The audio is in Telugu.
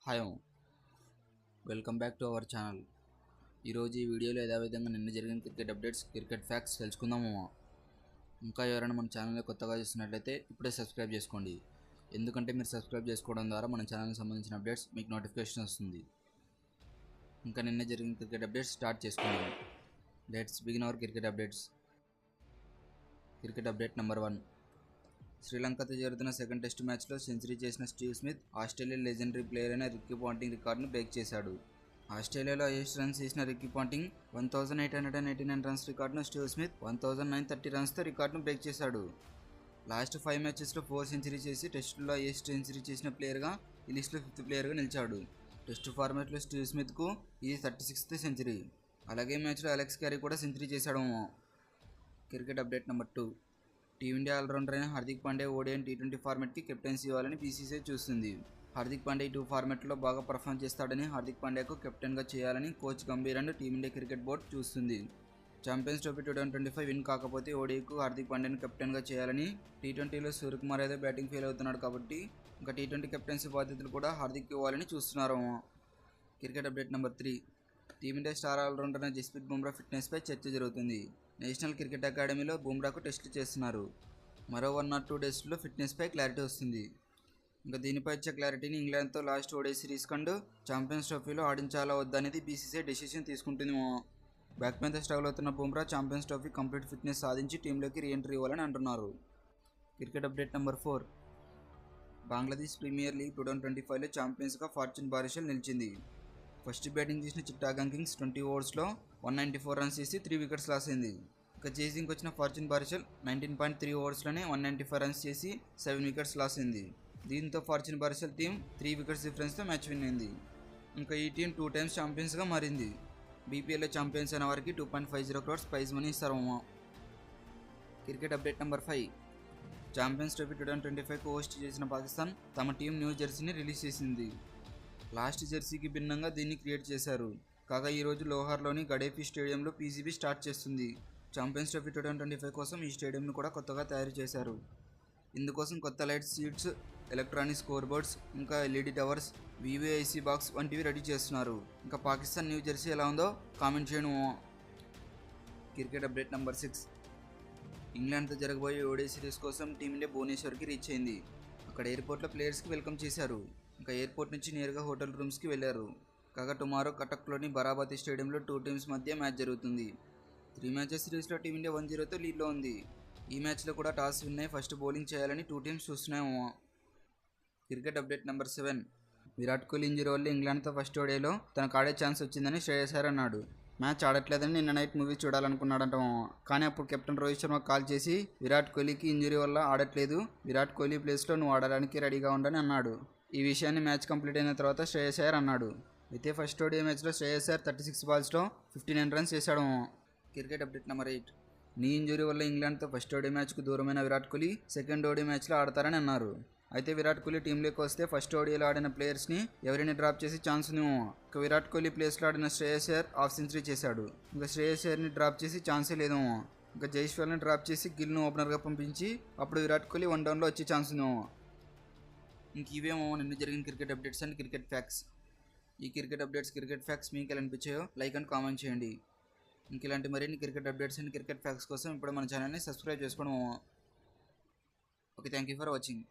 Hi welcome back to our channel. ఈరోజు ఈ వీడియోలో యథావిధంగా నిన్న జరిగిన క్రికెట్ అప్డేట్స్, క్రికెట్ ఫ్యాక్ట్స్ తెలుసుకుందాము. ఇంకా ఎవరైనా మన ఛానల్ని కొత్తగా చూస్తున్నట్లయితే ఇప్పుడే సబ్స్క్రైబ్ చేసుకోండి. ఎందుకంటే మీరు సబ్స్క్రైబ్ చేసుకోవడం ద్వారా మన ఛానల్కి సంబంధించిన అప్డేట్స్ మీకు నోటిఫికేషన్ వస్తుంది. ఇంకా నిన్న జరిగిన క్రికెట్ అప్డేట్స్ స్టార్ట్ చేసుకుందాం. Let's begin our cricket updates. Cricket update number 1. శ్రీలంకతో జరుగుతున్న సెకండ్ టెస్ట్ మ్యాచ్లో సెంచరీ చేసిన Steve Smith Australia legendary player అయిన రిక్కీ పాంటింగ్ రికార్డును బ్రేక్ చేశాడు. ఆస్ట్రేలియాలో హైయెస్ట్ రన్స్ చేసిన రిక్కీ పాంటింగ్ 1889 రన్స్ రికార్డును స్టీవ్ స్మిత్ 1930 రన్స్తో రికార్డును బ్రేక్ చేశాడు. లాస్ట్ 5 మ్యాచెస్లో 4 సెంచరీ చేసి టెస్టుల్లో హైయెస్ట్ సెంచరీ చేసిన ప్లేయర్గా ఈ లిస్టులో 5th ప్లేయర్గా నిలిచాడు. టెస్ట్ ఫార్మాట్లో స్టీవ్ స్మిత్కు ఇది 36th సెంచరీ. అలాగే మ్యాచ్లో అలెక్స్ క్యారీ కూడా సెంచరీ చేశాడు. Cricket update number 2. Team India all rounder అయిన హార్దిక్ పాండ్యా ఓడిఐ T20 ఫార్మాట్కి కెప్టెన్సీ ఇవ్వాలని బీసీసీఐ చూస్తుంది. హార్దిక్ పాండ్యా 2 ఫార్మాట్లో బాగా పర్ఫామ్ చేస్తాడని హార్దిక్ పాండ్యాకు కెప్టెన్గా చేయాలని coach Gambhir and team India cricket board చూస్తుంది. ఛాంపియన్స్ ట్రోఫీ 2025 విన్ కాకపోతే ఓడిఐకు హార్దిక్ పాండ్యాను కెప్టెన్గా చేయాలని, T20లో సూర్యకుమార్ యాదవ్ బ్యాటింగ్ ఫెయిల్ అవుతున్నాడు కాబట్టి ఇంకా T20 కెప్టెన్సీ బాధ్యతలు కూడా హార్దిక్ ఇవ్వాలని చూస్తున్నారు. Cricket update number 3. Team India star all rounder అయిన జస్ప్రీత్ బుమ్రా ఫిట్నెస్పై చర్చ జరుగుతుంది. నేషనల్ క్రికెట్ అకాడమీలో బుమ్రాకు టెస్టులు చేస్తున్నారు. మరో 1 or 2 డేస్లో ఫిట్నెస్పై క్లారిటీ వస్తుంది. ఇంకా దీనిపై వచ్చే క్లారిటీని ఇంగ్లాండ్తో లాస్ట్ ఓడిఐ సిరీస్ కండు ఛాంపియన్స్ ట్రోఫీలో ఆడించాలా వద్దా అనేది బీసీసీఐ డెసిషన్ తీసుకుంటుంది. బ్యాక్ పెయిన్తో స్ట్రగుల్ అవుతున్న Bumrah champions trophy complete fitness సాధించి టీంలోకి రీఎంట్రీ ఇవ్వాలని అంటున్నారు. Cricket update number 4. Bangladesh premier league 2025లో ఛాంపియన్స్గా ఫార్చ్యూన్ బారిషల్ నిలిచింది. ఫస్ట్ బ్యాటింగ్ చేసిన చిట్టాగంగ్ కింగ్స్ 20 ఓవర్స్లో 194 రన్స్ చేసి 3 వికెట్స్ లాస్ అయింది. ఇక చేసింగ్కి వచ్చిన ఫార్చ్యూన్ బారిషల్ 19.3 ఓవర్స్లోనే 195 రన్స్ చేసి 7 వికెట్స్ లాస్ అయింది. దీంతో ఫార్చ్యూన్ బారిషల్ టీం 3 వికెట్స్ డిఫరెన్స్తో మ్యాచ్ విన్ అయింది. ఇంకా ఈ టీం 2 times ఛాంపియన్స్గా మారింది. బీపీఎల్లో ఛాంపియన్స్ అయిన వారికి 2.50 crores ప్రైజ్ మనీ ఇస్తారు. Cricket update number 5. Champions trophy 2025కు హోస్ట్ చేసిన పాకిస్తాన్ తమ టీం న్యూ జెర్సీని రిలీజ్ చేసింది. లాస్ట్ జెర్సీకి భిన్నంగా దీన్ని క్రియేట్ చేశారు. కాగా ఈరోజు లోహార్లోని గడేఫీ స్టేడియంలో పీసీబీ స్టార్ట్ చేస్తుంది. ఛాంపియన్స్ ట్రోఫీ 2025 కోసం ఈ స్టేడియంను కూడా కొత్తగా తయారు చేశారు. ఇందుకోసం కొత్త lights, seats, electronic score boards, ఇంకా ఎల్ఈడి టవర్స్, వీవీఐసీ బాక్స్ వంటివి రెడీ చేస్తున్నారు. ఇంకా పాకిస్తాన్ న్యూ జెర్సీ ఎలా ఉందో కామెంట్ చేయను. Cricket update number 6. ఇంగ్లాండ్తో జరగబోయే ఓడిఐ సిరీస్ కోసం టీమిండియా భువనేశ్వర్కి రీచ్ అయింది. అక్కడ ఎయిర్పోర్ట్లో ప్లేయర్స్కి వెల్కమ్ చేశారు. ఇంకా ఎయిర్పోర్ట్ నుంచి నేరుగా హోటల్ రూమ్స్కి వెళ్లారు. కాగా టుమారో కటక్లోని బరాబతి స్టేడియంలో 2 టీమ్స్ మధ్య మ్యాచ్ జరుగుతుంది. 3 మ్యాచెస్ సిరీస్లో టీమిండియా 1-0తో లీడ్లో ఉంది. ఈ మ్యాచ్లో కూడా టాస్ విన్ అయి ఫస్ట్ బౌలింగ్ చేయాలని 2 టీమ్స్ చూస్తున్నాము. Cricket update number 7. Virat Kohli injury వల్ల ఇంగ్లాండ్తో ఫస్ట్ ఓడిఐలో తనకు ఆడే ఛాన్స్ వచ్చిందని శ్రేయస్ అయ్యర్ అన్నాడు. మ్యాచ్ ఆడట్లేదని నిన్న నైట్ మూవీ చూడాలనుకున్నాడంట. కానీ అప్పుడు కెప్టెన్ రోహిత్ శర్మ కాల్ చేసి విరాట్ కోహ్లీకి ఇంజరీ వల్ల ఆడట్లేదు, విరాట్ కోహ్లీ ప్లేస్లో నువ్వు ఆడడానికి రెడీగా ఉండని అన్నాడు. ఈ విషయాన్ని మ్యాచ్ కంప్లీట్ అయిన తర్వాత శ్రేయస్ అయ్యర్ అన్నాడు. అయితే ఫస్ట్ ఓడిఐ మ్యాచ్లో శ్రేయస్ అయ్యర్ 36 బాల్స్లో 59 రన్స్ చేశాడు. Cricket update number 8. నీ ఇంజరీ వల్ల ఇంగ్లాండ్తో ఫస్ట్ ఓడిఐ మ్యాచ్కు దూరమైన విరాట్ కోహ్లీ సెకండ్ ఓడిఐ మ్యాచ్లో ఆడతారని అన్నారు. అయితే విరాట్ కోహ్లీ టీంలోకి వస్తే ఫస్ట్ ఓడిఐలో ఆడిన ప్లేయర్స్ని ఎవరైనా డ్రాప్ చేసి ఛాన్స్ ఉంది. ఇక విరాట్ కోహ్లీ ప్లేస్లో ఆడిన శ్రేయస్ అయ్యర్ హాఫ్ సెంచరీ చేశాడు. ఇంకా శ్రేయస్ అయ్యర్ని డ్రాప్ చేసి ఛాన్సే లేదు. ఇంకా జైస్వాల్ని డ్రాప్ చేసి గిల్ను ఓపెనర్గా పంపించి అప్పుడు విరాట్ కోహ్లీ 1 downలో వచ్చే ఛాన్స్ ఉంది. ఇంక ఇవేమో నిన్న జరిగిన cricket updates and cricket facts. ఈ క్రికెట్ అప్డేట్స్, క్రికెట్ ఫ్యాక్ట్స్ మీకు ఎలా అనిపించాయో లైక్ అండ్ కామెంట్ చేయండి. ఇంక ఇలాంటి మరిన్ని cricket updates and cricket facts కోసం ఇప్పుడు మన ఛానల్ని సబ్స్క్రైబ్ చేసుకోవడం. Okay, thank you for watching.